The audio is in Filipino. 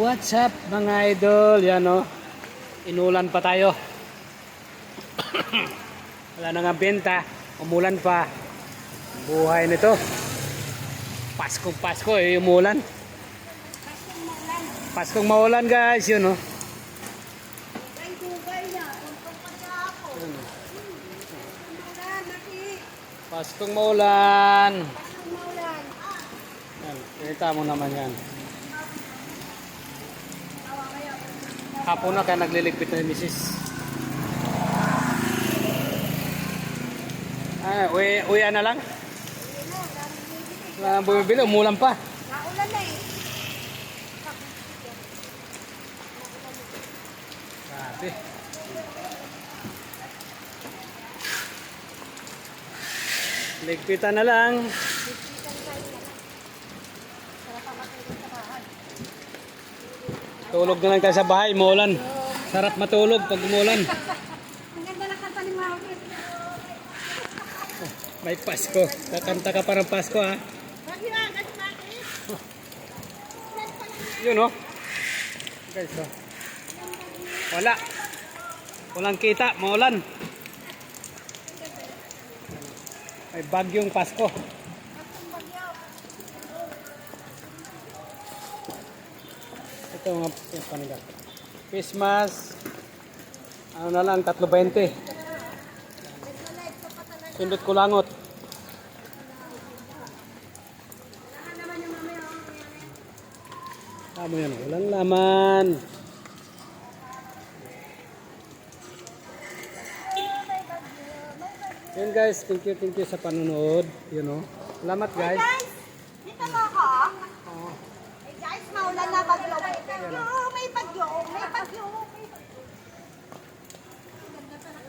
What's up mga idol? Yan o. Inulan pa tayo. Wala na nga benta. Umulan pa. Buhay nito. Paskong Pasko eh. Umulan. Paskong maulan guys. Yun o. Paskong maulan. Yan. Kita mo naman yan. Hapon na kaya nagliligpit na yung misis. Uya na lang? Wala nang bumibili, umulan pa. Naulan na eh. Grabe. Ligpitan na lang. Tulog na lang tayo sa bahay, umulan. Sarap matulog pag umulan. Ang ganda na kanta ni Maurit. May Pasko. Kakanta ka parang Pasko ha. Yun oh. Guys oh. Wala. Walang kita, maulan. May bagyong Pasko. Ito mga paniga. Christmas. Ano na lang, 3.20. Sindot ko langot. Tama yan, walang laman. Yun guys, thank you sa panonood. You know. Salamat guys. Guys, dito mo ako. Hey guys, maulan na, baglawin.